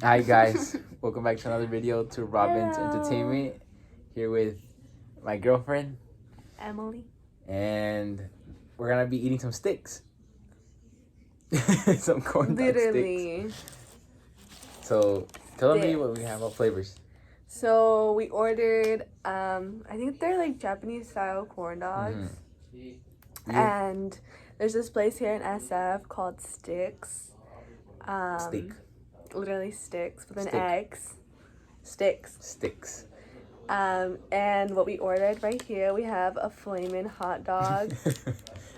Hi guys, welcome back to another video to Robin's Entertainment. Here with my girlfriend Emily. and we're gonna be eating some sticks. Some corn dog Literally. sticks. So tell me what we have, what flavors. So we ordered I think they're like Japanese style corn dogs. And there's this place here in SF called Sticks. Steak. Literally sticks with an Stick. X. Sticks. Sticks. And what we ordered right here, we have a flamin' hot dog.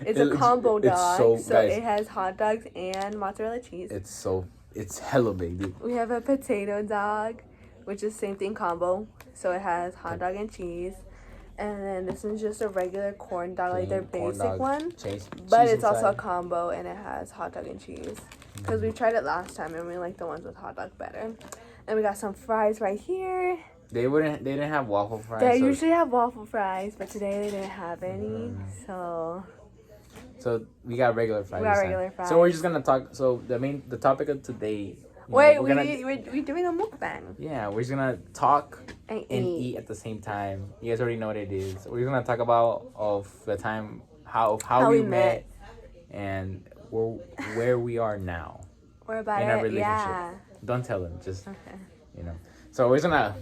It's It a combo dog, so guys, it has hot dogs and mozzarella cheese. It's hella big, dude. We have a potato dog, which is same thing combo, so it has hot dog and cheese. And then this is just a regular corn dog, like their basic one. But it's also a combo and it has hot dog and cheese. Because we tried it last time and we like the ones with hot dog better. And we got some fries right here. They didn't have waffle fries. They usually have waffle fries, but today they didn't have any. So we got regular fries. We got regular fries. So we're just gonna talk. So the topic of today. Wait, we're doing a mukbang. Yeah, we're just gonna talk and eat at the same time. You guys already know what it is. We're just gonna talk about of the time how we met and where we are now. We're about in our relationship. Yeah. Don't tell them. Just okay. So we're just gonna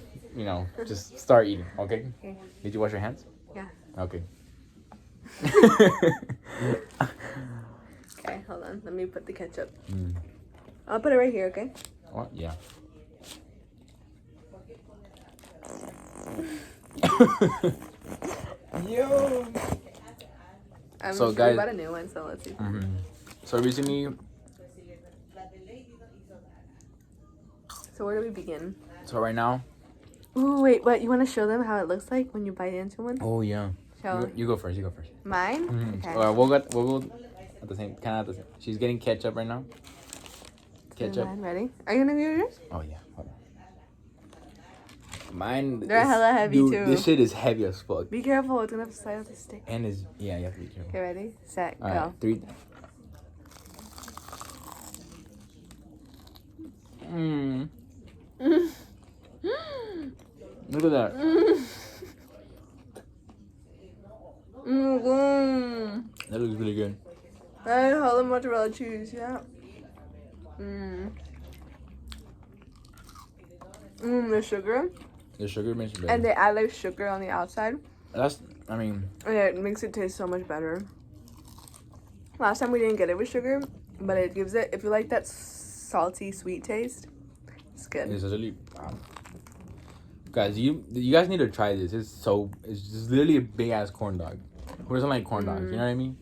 just start eating. Okay. Okay. Did you wash your hands? Yeah. Okay. Okay, hold on. Let me put the ketchup. I'll put it right here, okay? What? Yeah. Yo. I'm So, sure guys- we bought a new one, so let's see. So recently, So where do we begin? so right now. Ooh, wait, what? You want to show them how it looks like when you bite into one? Oh yeah. Show. You go first. You go first. Mine? Okay. Alright, we'll go at the same kind of. She's getting ketchup right now. Ketchup. Mine, ready? Are you gonna do yours? Oh yeah. Hold on. Mine. They're hella heavy dude, too. This shit is heavy as fuck. Be careful, it's gonna slide off the stick. And is you have to be careful. Okay, ready? Set, go. Alright, 3. Look at that. That looks really good. And hella mozzarella cheese, yeah. The sugar. The sugar makes it better. And they add like sugar on the outside. And it makes it taste so much better. Last time we didn't get it with sugar, but it gives it, if you like that salty, sweet taste, it's good. it's really. Guys, you guys need to try this. It's just literally a big ass corn dog. Who doesn't like corn dogs? You know what I mean?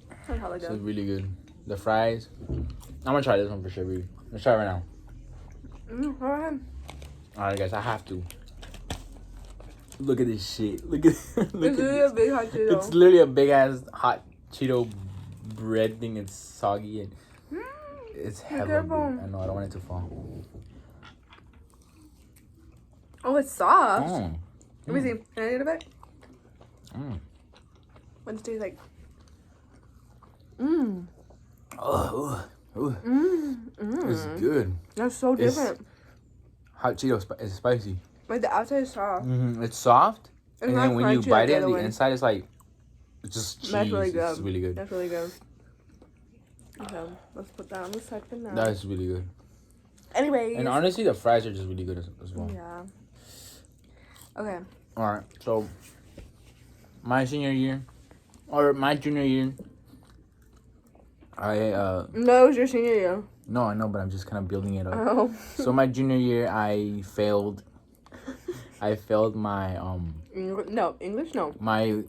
That's hella It's good. really good. The fries. I'm gonna try this one for sure, baby. Let's try it right now. Go ahead. Alright, guys, I have to. Look at this shit. Look at It's really a big hot Cheeto. It's literally a big ass hot Cheeto bread thing. It's soggy and it's hella big. careful. I know, I don't want it to fall. Oh, it's soft. Oh. Let me see. Can I eat a bit? What does it taste like? Oh, it's good. That's so different. Hot Cheeto is spicy. Like the outside is soft. It's soft, It's and not then when you crunchy bite like it, the the other one. inside is like it's just cheese. That's really good. It's really good. That's really good. Okay, let's put that on the side for now. That is really good. Anyways. And honestly, the fries are just really good as well. Yeah. Okay. All right, so my junior year, I No, it was your senior year. no, I know, but I'm just kind of building it up. Oh. So my junior year, I failed. I failed my English no. my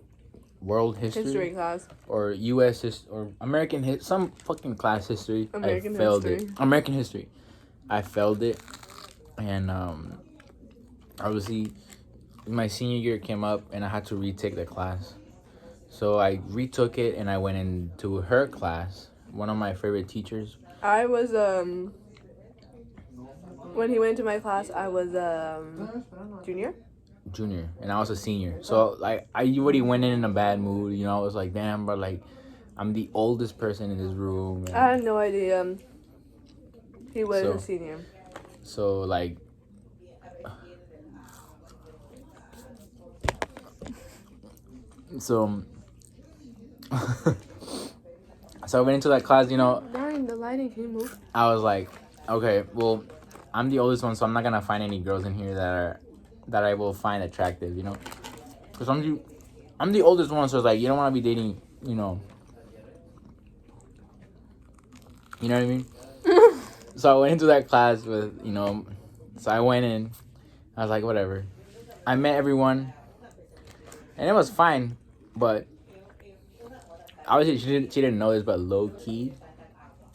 world history class. or U.S. or American some fucking class history. American I failed history. it. American history. I failed it, and obviously my senior year came up, and I had to retake the class. So I retook it, and I went into her class. One of my favorite teachers. I was when he went to my class, I was junior. And I was a senior. So like I already went in a bad mood. I was like, damn, bro, like I'm the oldest person in this room. And I had no idea. He was a senior. So, like... So... So I went into that class, you know... Darn, the lighting, can you move? I was like, okay, well, I'm the oldest one, so I'm not gonna find any girls in here that I will find attractive, you know? Because I'm the oldest one, so it's like, you don't want to be dating, you know... You know what I mean? So I went into that class with, you know... So I went in. I was like, whatever. I met everyone. And it was fine. But... Obviously, she didn't know this, but low-key...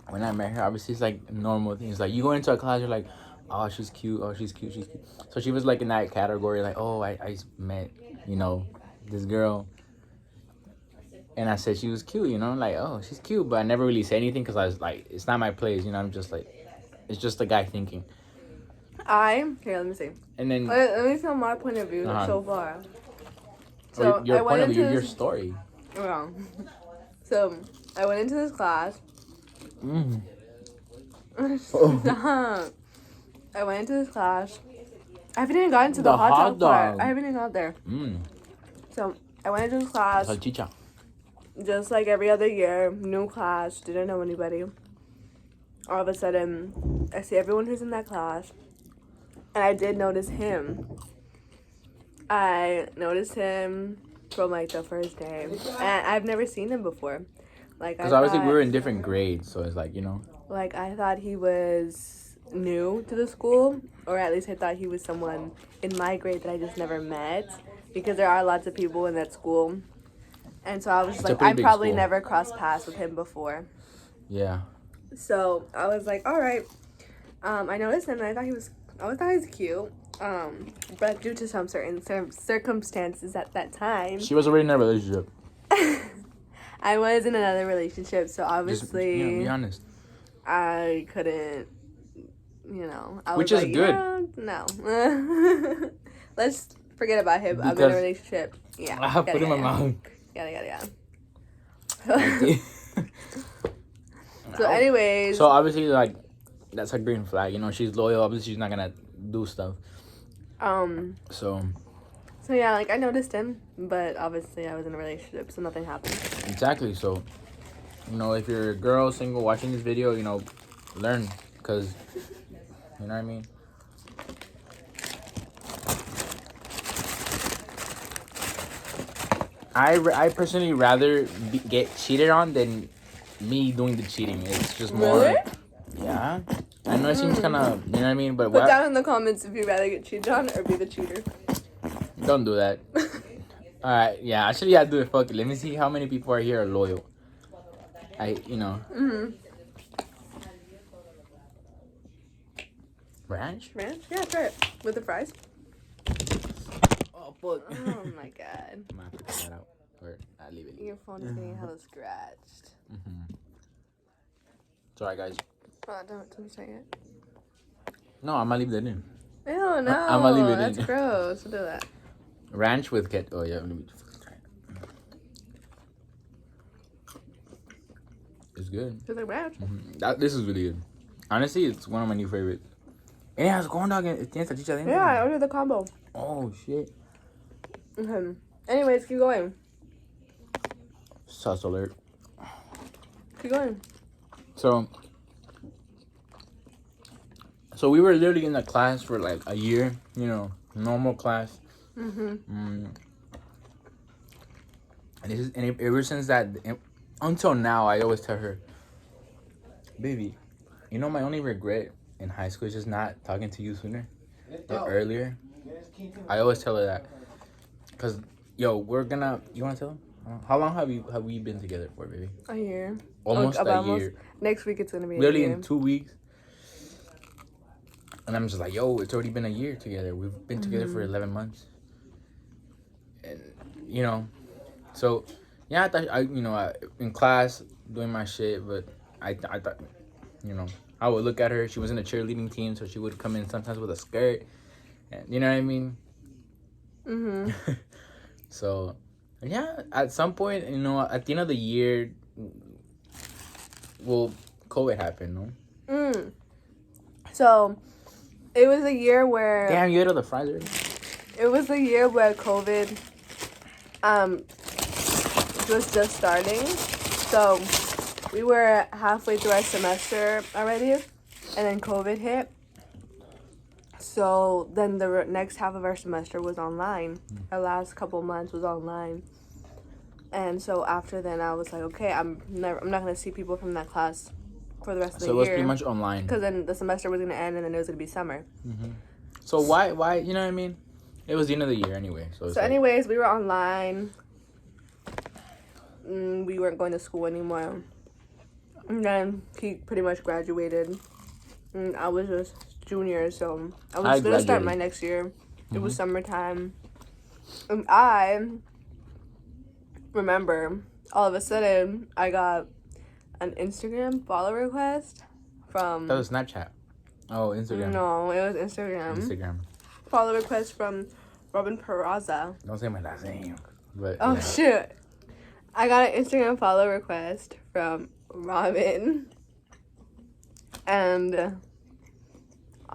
When I met her, obviously, it's like normal things. Like, you go into a class, you're like, oh, she's cute. Oh, she's cute. She's cute. So she was, like, in that category. Like, oh, I met, you know, this girl. And I said she was cute, you know? Like, oh, she's cute. But I never really said anything because I was like, it's not my place, you know? I'm just like... It's just a guy thinking. Here, let me see. And then... Let me tell my point of view so far. So your point of view, your story. Yeah. So, I went into this class. Stop. I went into this class. I haven't even gotten to the hot dog part. I haven't even got there. So, I went into this class. Salchicha. Just like every other year. New class. Didn't know anybody. All of a sudden, I see everyone who's in that class. And I did notice him. I noticed him from, like, the first day. And I've never seen him before. Like, because obviously we were in different grades, so it's like, you know. Like, I thought he was new to the school. Or at least I thought he was someone in my grade that I just never met. Because there are lots of people in that school. And so I was just like, I probably never crossed paths with him before. Yeah. So I was like, all right. I noticed him and I thought he was cute. But due to some certain circumstances at that time, she was already in a relationship. I was in another relationship, so obviously, just, be honest. I couldn't, Which is like, good. No. Let's forget about him. Because I'm in a relationship. Yeah. I put in my mouth. Yada. So anyways. So obviously, like, that's a green flag. You know, she's loyal. Obviously, she's not gonna do stuff. So yeah, like, I noticed him, but obviously I was in a relationship, so nothing happened. Exactly. So, you know, if you're a girl, single, watching this video, you know, learn, because, you know what I mean? I personally rather get cheated on than me doing the cheating. It's just more... Really? Yeah. I know it seems kind of, you know what I mean? But put down in the comments if you'd rather get cheated on or be the cheater. Don't do that. Alright, yeah. Actually, yeah, do it. Fuck it. Let me see how many people are here are loyal. Ranch? Ranch? Yeah, try it. With the fries. Oh, fuck. Oh, my God. I'm gonna have to cut that out. Or I leave it. Your phone is getting hella scratched. It's alright, guys. Oh, don't say it. No, I'm gonna leave that in. Ew, no. I'm gonna leave it in. That's gross. Don't do that. Ranch with ketchup. Oh, yeah. Let me try it. It's good. It's like ranch. This is really good. Honestly, it's one of my new favorites. And it has corn dog and tiene salchicha dentro. Yeah, I ordered the combo. Oh, shit. Anyways, keep going. Sauce alert. Keep going. So we were literally in the class for like a year, you know, normal class. And ever since that, until now, I always tell her, baby, you know, my only regret in high school is just not talking to you sooner or earlier. I always tell her that, cause you want to tell them? How long have we been together for, baby? A year. Almost a year. Next week it's gonna be literally in 2 weeks. And I'm just like, yo, it's already been a year together. We've been together for 11 months. And, you know, so, yeah, I thought, in class, doing my shit, but I thought, I would look at her. She was in a cheerleading team, so she would come in sometimes with a skirt. And, you know what I mean? So, yeah, at some point, at the end of the year, well, COVID happened, no? So it was a year where. Damn, you ate all the fries already? It was a year where COVID was just starting. So we were halfway through our semester already, and then COVID hit. So then the next half of our semester was online. Our last couple months was online. And so after then, I was like, okay, I'm not gonna see people from that class for the rest of the year. So it was pretty much online. Because then the semester was gonna end, and then it was gonna be summer. Mm-hmm. So why, you know what I mean? It was the end of the year anyway. So anyways, we were online. We weren't going to school anymore. And then he pretty much graduated. And I was just junior, so I was going to start my next year. It was summertime. And I remember all of a sudden I got an Instagram follow request from... That was Snapchat. Oh, Instagram. No, it was Instagram. Follow request from Robin Peraza. Don't say my last name. But, oh, shoot. I got an Instagram follow request from Robin. And,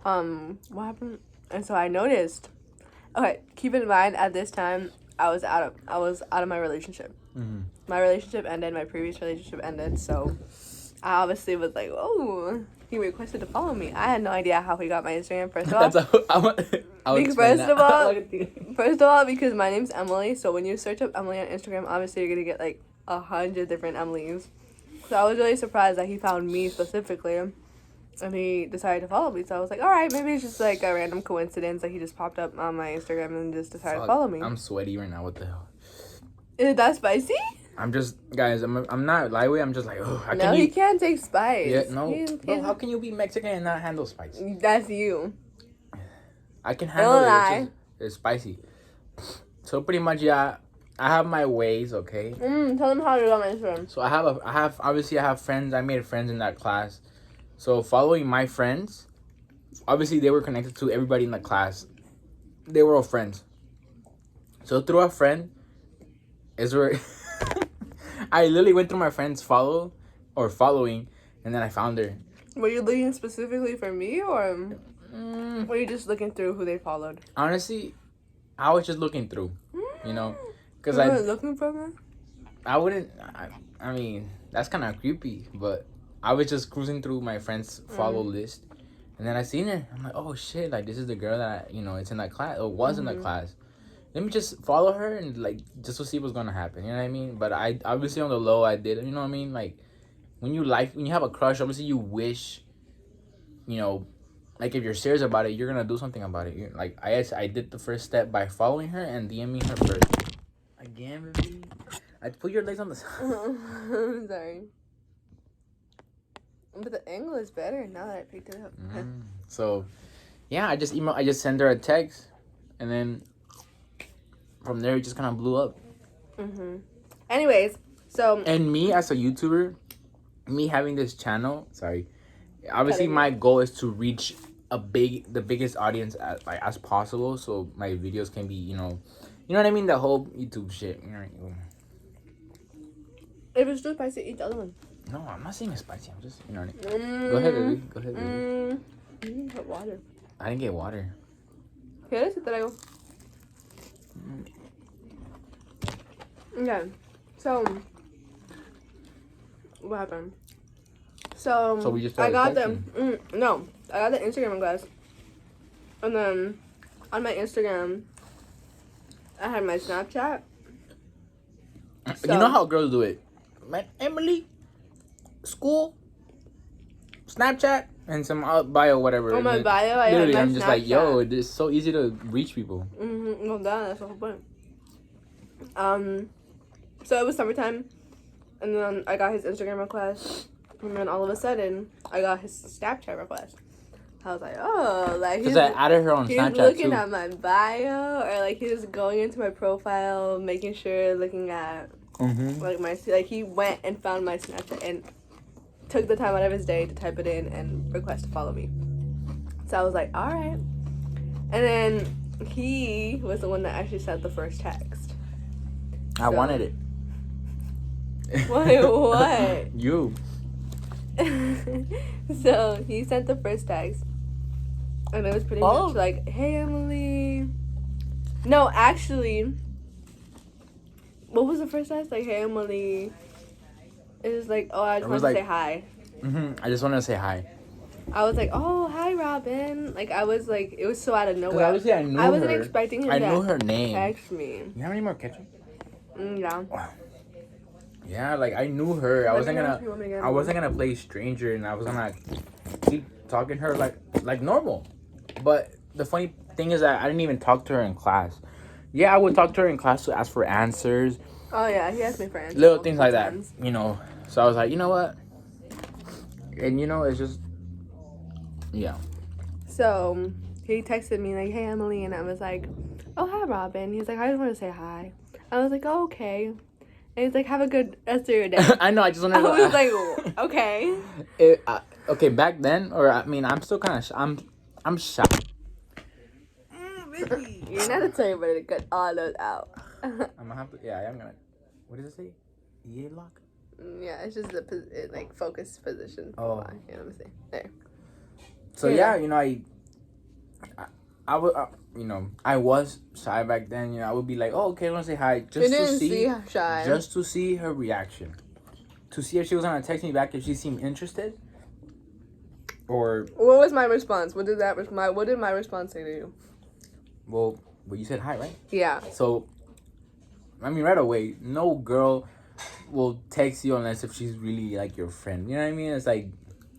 what happened? And so I noticed. Okay, keep in mind, at this time, I was out of my relationship. Mm-hmm. My relationship ended, my previous relationship ended, so I obviously was like, oh, he requested to follow me. I had no idea how he got my Instagram, first of all. First of all, because my name's Emily, so when you search up Emily on Instagram, obviously you're going to get like 100 different Emilys. So I was really surprised that he found me specifically, and he decided to follow me. So I was like, all right, maybe it's just like a random coincidence that he just popped up on my Instagram and just decided to follow me. I'm sweaty right now. What the hell? Is that spicy? I'm just, guys, I'm not lightweight. I'm just like, oh. He can't take spice. Yeah, no. Bro, how can you be Mexican and not handle spice? That's you. I can handle it. It's spicy. So pretty much, yeah, I have my ways, okay? Tell them how you got my Instagram. So I have friends. I made friends in that class. So following my friends, obviously they were connected to everybody in the class. They were all friends. So through a friend is where I literally went through my friends' following, and then I found her. Were you looking specifically for me, or were you just looking through who they followed? Honestly, I was just looking through, you know, because you weren't looking for me. I mean, that's kind of creepy, but I was just cruising through my friends' follow list, and then I seen her. I'm like, oh shit, like this is the girl that it's in that class, or was in the class. Let me just follow her and like just to see what's gonna happen. You know what I mean? But I obviously on the low I did. You know what I mean? Like when you have a crush, obviously you wish, like if you're serious about it, you're gonna do something about it. Like I did the first step by following her and DMing her first. Again, baby. I put your legs on the side. I'm sorry. But the angle is better now that I picked it up. So, yeah, I just sent her a text, and then from there it just kind of blew up. Anyways, so. And me as a YouTuber, me having this channel, obviously my goal is to reach the biggest audience as possible, so my videos can be, you know what I mean, the whole YouTube shit. If it's too spicy, eat the other one. No, I'm not saying it's spicy. I'm just, Go ahead, baby. Go ahead, baby. You didn't get water. I didn't get water. ¿Quieres que te traigo? Okay. So, what happened? So we just I got texting. I got the Instagram request. And then on my Instagram, I had my Snapchat. So, you know how girls do it? Man, Emily, school, Snapchat, and some bio, whatever. On my bio, I literally, had my I'm just Snapchat. like, yo, it's so easy to reach people. Well, that's the whole point. So it was summertime, and then I got his Instagram request, and then all of a sudden, I got his Snapchat request. I was like, oh, like because I added her on Snapchat he's looking too. at my bio, or like he's going into my profile, making sure, looking at like he went and found my Snapchat and took the time out of his day to type it in and request to follow me. So I was like, all right. And then he was the one that actually sent the first text. I wanted it. Wait, what? You. So he sent the first text, And it was pretty much like, hey, Emily. No, actually, what was the first time? Like, hey, Emily. It was like, oh, I just wanted to say hi. I just wanted to say hi. I was like, oh, hi, Robin. Like, I was like, it was so out of nowhere. Obviously, I wasn't expecting him to knew her name. text me. You have any more ketchup? Yeah. Wow. Yeah, like I knew her. I wasn't gonna play stranger, and I was gonna keep talking to her like normal. But the funny thing is that I didn't even talk to her in class. Yeah, I would talk to her in class to ask for answers. Oh yeah, he asked me for answers. Little things like that, you know. So I was like, you know what? And you know, it's just, yeah. So he texted me like, hey Emily, and I was like, oh hi Robin. He's like, I just want to say hi. I was like, oh okay. And he's like, have a good rest of your day. I know. I just wanted to. I was like, okay. Okay, back then, or I mean, I'm still kind of. I'm shy. You're not a tell anybody to cut all those out. I'm gonna have to. Yeah, I'm gonna. What does it say? EA lock. Yeah, it's just the like focus position. Oh, yeah, let me see. There. So yeah, you know, I would, you know, I was shy back then. You know, I would be like, oh, okay, I want to say hi, just to see her reaction, to see if she was gonna text me back if she seemed interested, or. What was my response? What did my response say to you? Well, you said hi, right? Yeah. So, I mean, right away, no girl will text you unless if she's really like your friend. You know what I mean? It's like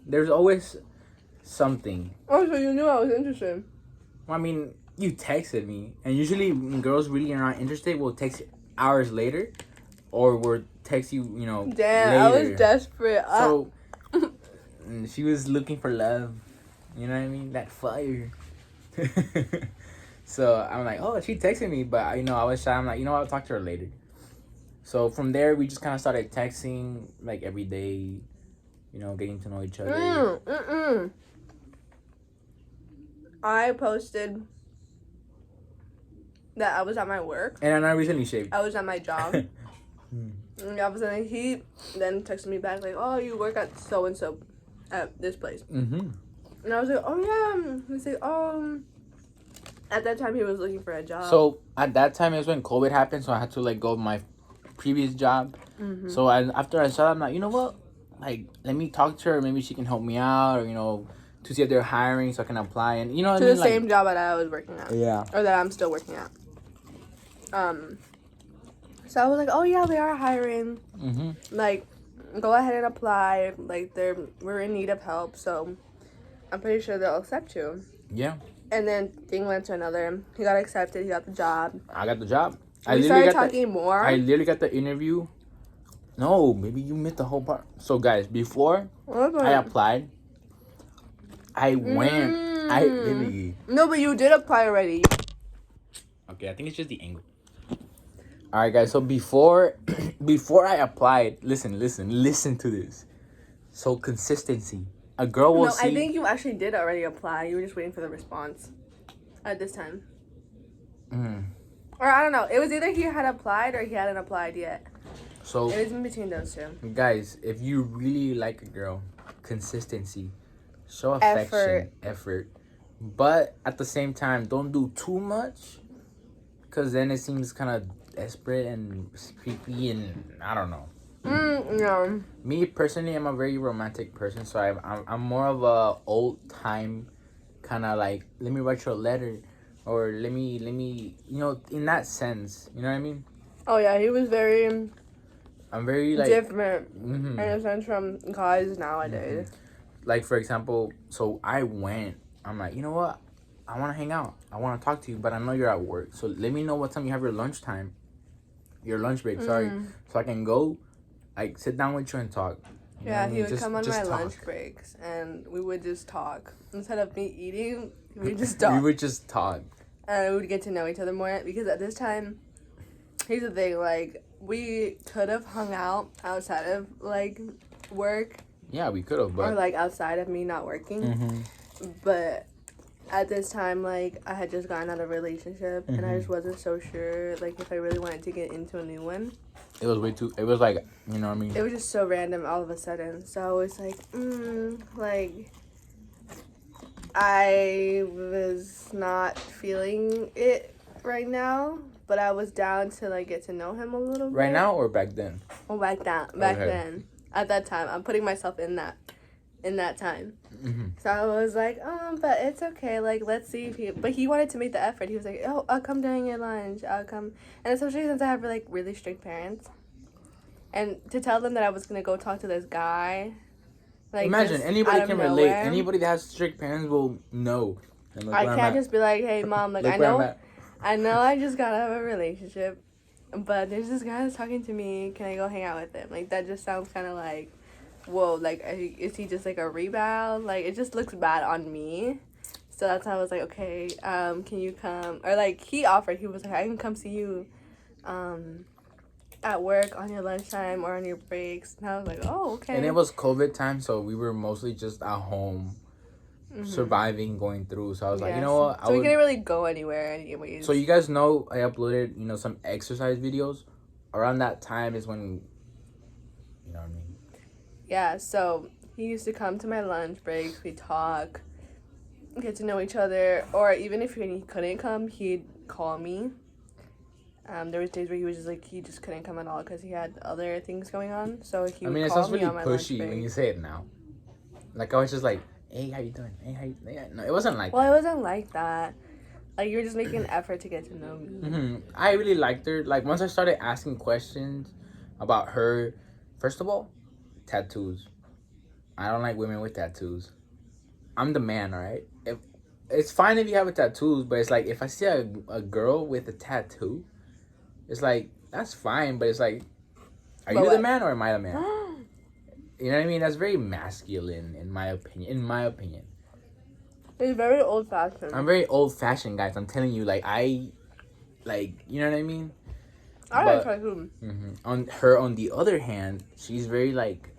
there's always something. Oh, so you knew I was interested. Well, I mean, you texted me, and usually when girls really are not interested, will text hours later, or will text you, you know. Damn, later. I was desperate. So she was looking for love. You know what I mean? That fire. So I'm like, oh, she texted me, but you know, I was shy. I'm like, you know what? I'll talk to her later. So from there, we just kind of started texting like every day, you know, getting to know each other. I posted that I was at my work. And I recently shaved. I was at my job. And all of a sudden, he then texted me back like, oh, you work at so-and-so at this place. And I was like, oh, yeah. He's like, oh. At that time, he was looking for a job. So at that time is when COVID happened, so I had to like go to my previous job. So after I saw that, I'm like, you know what? Like, let me talk to her. Maybe she can help me out, or you know, to see if they're hiring, so I can apply. And you know, what to I mean? the same job that I was working at. Yeah. Or that I'm still working at. So I was like, oh yeah, they are hiring. Like, go ahead and apply. Like, we're in need of help, so I'm pretty sure they'll accept you. Yeah. And then thing went to another. He got accepted. He got the job. I got the job. We started talking more. I literally got the interview. No, maybe you missed the whole part. So guys, before I applied, I went. I literally. No, but you did apply already. Okay, I think it's just the angle. All right, guys. So before I applied, listen to this. So consistency. A girl will see. I think you actually did already apply. You were just waiting for the response at this time. Or I don't know. It was either he had applied or he hadn't applied yet. So it was in between those two. Guys, if you really like a girl, consistency, show affection, effort. But at the same time, don't do too much, because then it seems kind of desperate and creepy, and I don't know. No. Me personally, I'm a very romantic person, so I'm more of a old time kind of like, let me write you a letter, or let me you know, in that sense, you know what I mean? Oh yeah, he was very. I'm very like different in a sense from guys nowadays. Like for example, so I'm like, you know what? I want to hang out. I want to talk to you, but I know you're at work, so let me know what time you have your lunch break. Sorry, so I can go. Like, sit down with you and talk. Yeah, he would come on my lunch breaks, and we would just talk. Instead of me eating, we would just talk. We would just talk. And we would get to know each other more, because at this time, here's the thing, like, we could have hung out outside of, like, work. Yeah, we could have, but... Or, like, outside of me not working. But at this time, like, I had just gotten out of a relationship, and I just wasn't so sure, like, if I really wanted to get into a new one. It was it was like, you know what I mean? It was just so random all of a sudden. So I was like, like, I was not feeling it right now, but I was down to like get to know him a little bit. Right now or back then? Well, back then, at that time, I'm putting myself in that time. Mm-hmm. So I was like, but it's okay. Like, let's see if he. But he wanted to make the effort. He was like, oh, I'll come during your lunch. I'll come, and especially since I have like really strict parents, and to tell them that I was gonna go talk to this guy. Like, imagine anybody can relate. Anybody that has strict parents will know. I can't just be like, hey mom, like I know I just gotta have a relationship, but there's this guy that's talking to me. Can I go hang out with him? Like that just sounds kind of like, whoa, like is he just like a rebound? Like it just looks bad on me. So that's how I was like, okay, can you come? Or like he offered, he was like, I can come see you, at work on your lunchtime or on your breaks. And I was like, oh, okay. And it was COVID time, so we were mostly just at home, surviving, going through. So I was like, you know what? So we couldn't really go anywhere anyways. So you guys know I uploaded, some exercise videos. Around that time is when, you know what I mean? Yeah, so he used to come to my lunch breaks. We'd talk, get to know each other. Or even if he couldn't come, he'd call me. There was days where he was just like, he just couldn't come at all because he had other things going on. So he would it call sounds me really on my lunch pushy break. when you say it now. Like, I was just like, hey, how you doing? Hey, how you... Yeah, no, it wasn't like that. Well, it wasn't like that. Like, you were just making an effort to get to know me. Mm-hmm. I really liked her. Like, once I started asking questions about her, first of all, tattoos. I don't like women with tattoos. I'm the man, all right? It's fine if you have a tattoos, but it's like, if I see a girl with a tattoo, it's like, that's fine, but it's like, are you the man or am I the man? You know what I mean? That's very masculine, in my opinion. It's very old-fashioned. I'm very old-fashioned, guys. I'm telling you, like, you know what I mean? I like tattoos. On the other hand, she's very, like,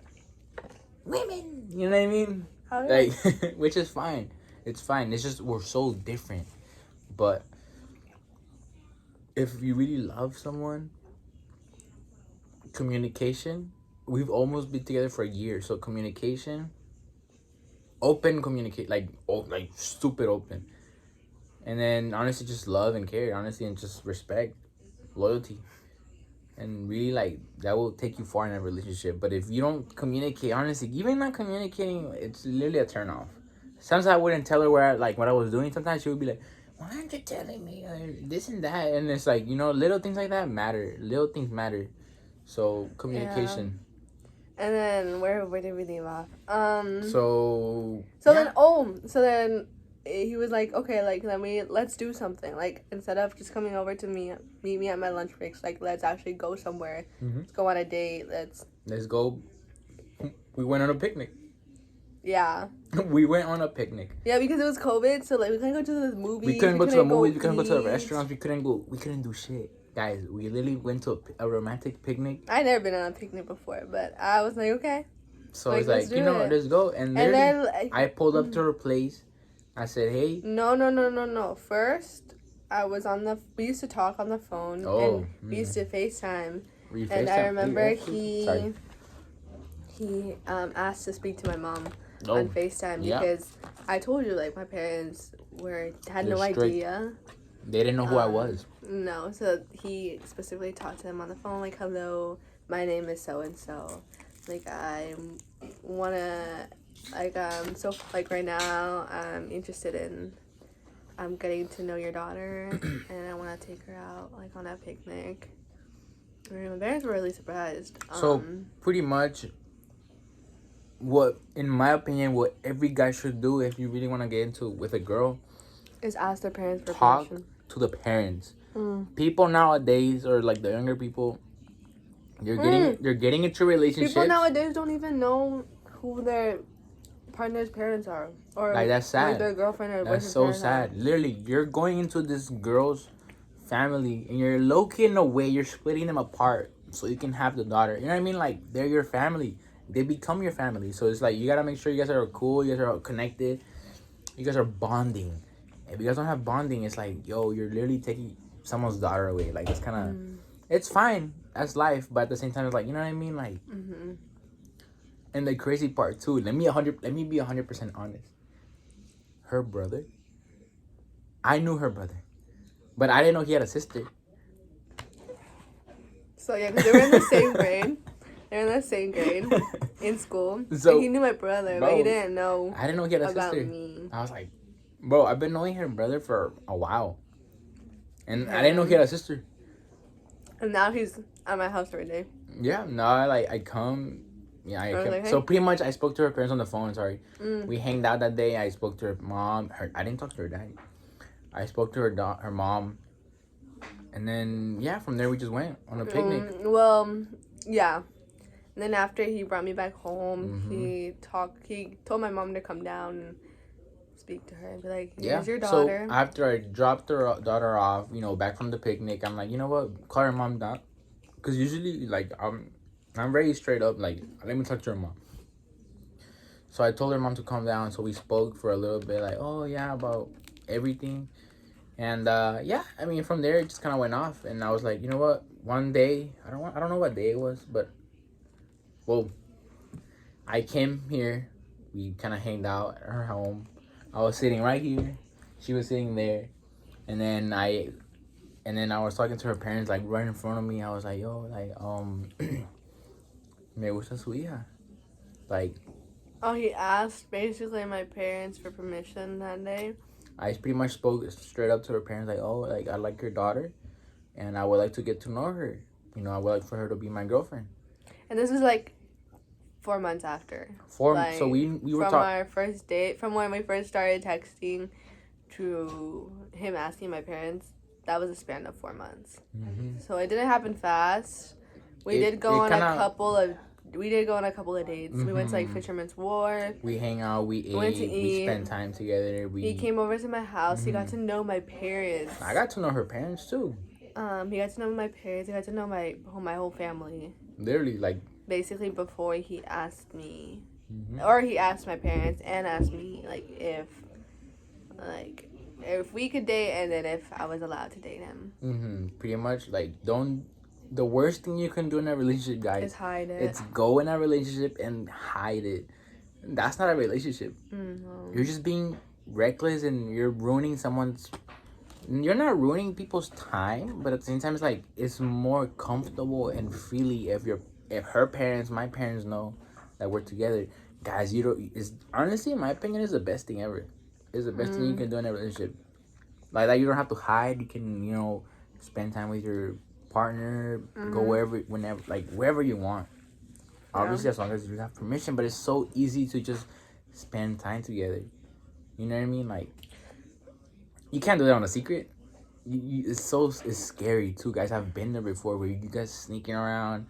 women. You know what I mean? Oh, yeah. Like, which is fine. It's fine. It's just, we're so different. But if you really love someone, communication, we've almost been together for a year, so communication, open communicate, like stupid open, and then honestly just love and care, honestly, and just respect, loyalty, and really, like, that will take you far in a relationship. But if you don't communicate, honestly, even not communicating, it's literally a turn off. Sometimes I wouldn't tell her what I was doing. Sometimes she would be like, why aren't you telling me this and that? And it's like, little things like that matter. Little things matter. So, communication. Yeah. And then, where did we leave off? So then he was like, okay, like, let's do something. Like, instead of just coming over to meet me at my lunch breaks, like, let's actually go somewhere. Mm-hmm. Let's go on a date. Let's go. We went on a picnic. Yeah. We went on a picnic. Yeah, because it was COVID, so like we couldn't go to the movies. We couldn't go to the movies. We couldn't go to the restaurants. We couldn't do shit, guys. We literally went to a romantic picnic. I never been on a picnic before, but I was like, okay. So it's like, let's go. And then I pulled up to her place. I said, hey. No. First, we used to talk on the phone. And we used to FaceTime. And I remember he asked to speak to my mom on FaceTime because I told you, like, my parents had no idea. They didn't know who I was. No, so he specifically talked to them on the phone, like, hello, my name is so-and-so. Like, so, like, right now, I'm interested in getting to know your daughter, and I want to take her out, like, on a picnic. And my parents were really surprised. So, pretty much, in my opinion, what every guy should do if you really want to get into with a girl is ask their parents for permission. Talk to the parents. People nowadays, or like the younger people, they're getting into relationships. People nowadays don't even know who their partner's parents are, or like, that's sad. Their girlfriend or that's so sad. Literally, you're going into this girl's family, and you're low-key in a way you're splitting them apart so you can have the daughter. You know what I mean? Like, they're your family. They become your family. So it's like, you gotta make sure you guys are cool, you guys are connected, you guys are bonding. If you guys don't have bonding, it's like, yo, you're literally taking someone's daughter away. Like, it's kind of, it's fine. That's life. But at the same time, it's like, you know what I mean? Like, and the crazy part too, let me be 100% honest. her brother. I knew her brother, but I didn't know he had a sister. So yeah, because they were in the same grade. They were in the same grade in school. So and he knew my brother, but he didn't know. I didn't know he had a sister. Me. I was like, bro, I've been knowing her brother for a while, and I didn't know he had a sister. And now he's at my house every day. Yeah, no, I come. Yeah, I like, hey. So pretty much I spoke to her parents on the phone. Sorry, we hanged out that day. I spoke to her mom. I didn't talk to her dad. I spoke to her mom, and then yeah, from there we just went on a picnic. Well, yeah, and then after he brought me back home, he told my mom to come down and speak to her and be like, here's your daughter. So after I dropped her daughter off, back from the picnic, I'm like, you know what, call her mom down, because usually like I'm very straight up, like, let me talk to her mom. So I told her mom to come down. So we spoke for a little bit, like, oh yeah, about everything. And yeah, I mean, from there it just kind of went off, and I was like, you know what? One day, I don't know what day it was, but well, I came here. We kind of hanged out at her home. I was sitting right here. She was sitting there, and then I was talking to her parents, like right in front of me. I was like, yo, like me gusta su hija, like. Oh, he asked basically my parents for permission that day. I pretty much spoke straight up to her parents, like, oh, like, I like your daughter, and I would like to get to know her. I would like for her to be my girlfriend. And this was like 4 months after. Like, so we were from our first date, from when we first started texting to him asking my parents. That was a span of 4 months. Mm-hmm. So it didn't happen fast. We did go on a couple of dates. Mm-hmm. We went to like Fisherman's Wharf. We hang out. We ate. We spent time together. He came over to my house. Mm-hmm. He got to know my parents. I got to know her parents too. He got to know my parents. He got to know my whole family. Literally, like. Basically, before he asked me, or he asked my parents and asked me, like, if we could date, and then if I was allowed to date him. Mm-hmm. Pretty much, like, the worst thing you can do in a relationship, guys, is hide it. It's go in a relationship and hide it. That's not a relationship. Mm-hmm. You're just being reckless, and you're ruining someone's. You're not ruining people's time, but at the same time, it's more comfortable and freely if her parents, my parents know that we're together. Guys, it's honestly, in my opinion, is the best thing ever. It's the best thing you can do in a relationship. Like that, you don't have to hide. You can, spend time with your partner, go wherever you want. Obviously, as long as you have permission, but it's so easy to just spend time together. You know what I mean? Like, you can't do that on a secret. It's scary too, guys. I've been there before where you guys sneaking around.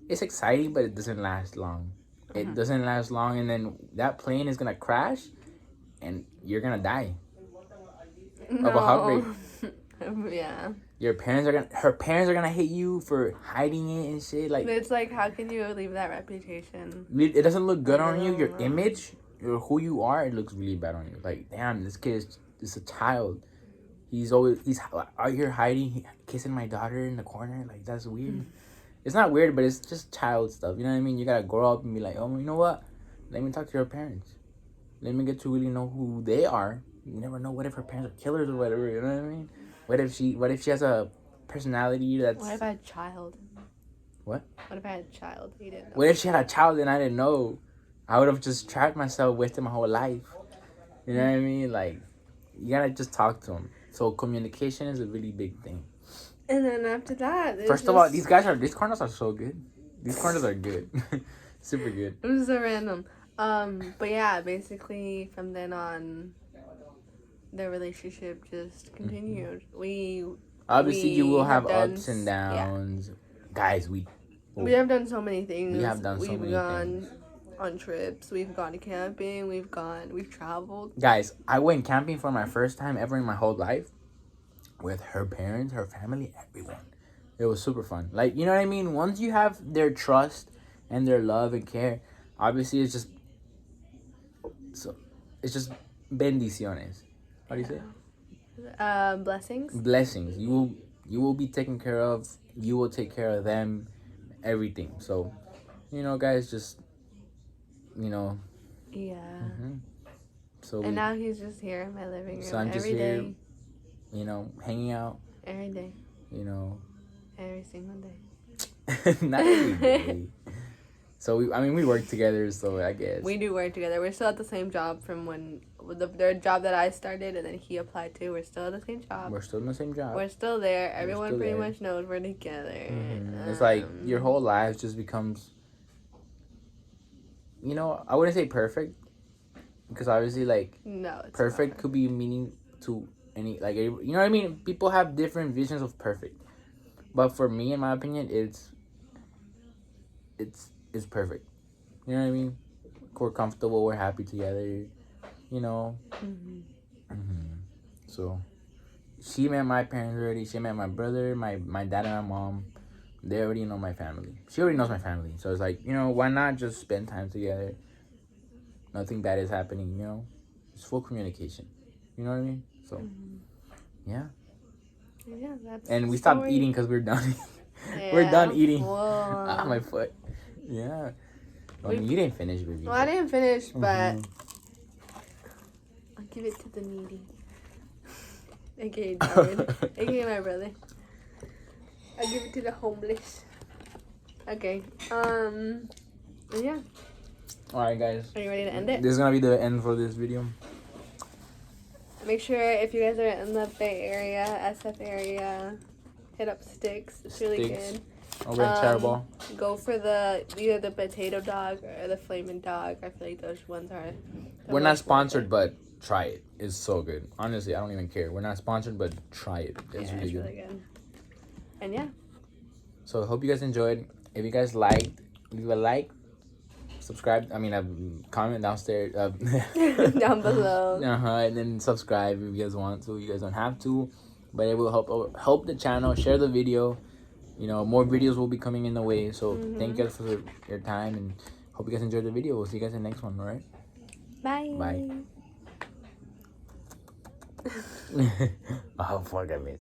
It's exciting, but it doesn't last long. It doesn't last long, and then that plane is gonna crash, and you're gonna die of a heartbreak. Yeah. Her parents are gonna hate you for hiding it and shit. Like, it's like, how can you leave that reputation? It doesn't look good on you. Your image, who you are, it looks really bad on you. Like, damn, this kid is a child. He's out here hiding, kissing my daughter in the corner. Like, that's weird. It's not weird, but it's just child stuff. You know what I mean? You gotta grow up and be like, oh, you know what? Let me talk to your parents. Let me get to really know who they are. You never know. What if her parents are killers or whatever? You know what I mean? What if she has a personality that's... What if I had a child? What? What if I had a child? You didn't know. What if she had a child and I didn't know? I would have just trapped myself with him my whole life. You know what I mean? Like, you gotta just talk to him. So communication is a really big thing. And then after that, first of all, these corners are so good. These corners are good. Super good. It was so random. But yeah, basically from then on, the relationship just continued. Obviously you will have ups and downs. Yeah. Guys, we have done so many things. We've gone on trips. We've gone camping. We've traveled. Guys, I went camping for my first time ever in my whole life. With her parents, her family, everyone. It was super fun. Like, you know what I mean? Once you have their trust and their love and care, obviously it's just bendiciones. How do you say it? Blessings. Blessings. You will be taken care of. You will take care of them. Everything. So, guys, just, Yeah. So and now he's just here in my living room. So I'm just every here, day. you know, hanging out. Every day. You know. Every single day. Not every day. So we work together, so I guess we do work together. We're still at the same job from when the job that I started, and then he applied to. We're still at the same job. We're still in the same job. We're still there. Everyone still pretty much knows we're together. Mm-hmm. It's like your whole life just becomes, you know, I wouldn't say perfect, because obviously, like, no, perfect could be meaning to any, like, you know what I mean. People have different visions of perfect, but for me, in my opinion, it's perfect. You know what I mean? We're comfortable. We're happy together. You know. Mm-hmm. Mm-hmm. So, she met my parents already. She met my brother, my dad, and my mom. They already know my family. She already knows my family. So it's like, you know, why not just spend time together? Nothing bad is happening. You know, it's full communication. You know what I mean? So, yeah. Yeah, that's. And we stopped eating because we're done. Yeah, we're done eating. Ah, my foot. Yeah. I mean, you didn't finish, baby. Well, I didn't finish, but I'll give it to the needy. AKA Darwin. AKA my brother. I'll give it to the homeless. Okay. Yeah. Alright, guys. Are you ready to end it? This is gonna be the end for this video. Make sure if you guys are in the Bay Area, SF area, hit up Sticks. It's really good. Over in Terrible. Go for either the potato dog or the flaming dog. I feel like those ones are. We're not sponsored, but try it. It's so good. Honestly, I don't even care. We're not sponsored, but try it. It's really good. And yeah. So I hope you guys enjoyed. If you guys liked, leave a like, subscribe. I mean, comment downstairs. Down below. And then subscribe if you guys want to. You guys don't have to, but it will help the channel. Share the video. You know, more videos will be coming in the way. So thank you guys for your time, and hope you guys enjoyed the video. We'll see you guys in the next one. All right. Bye. Bye. Oh, fuck, I missed.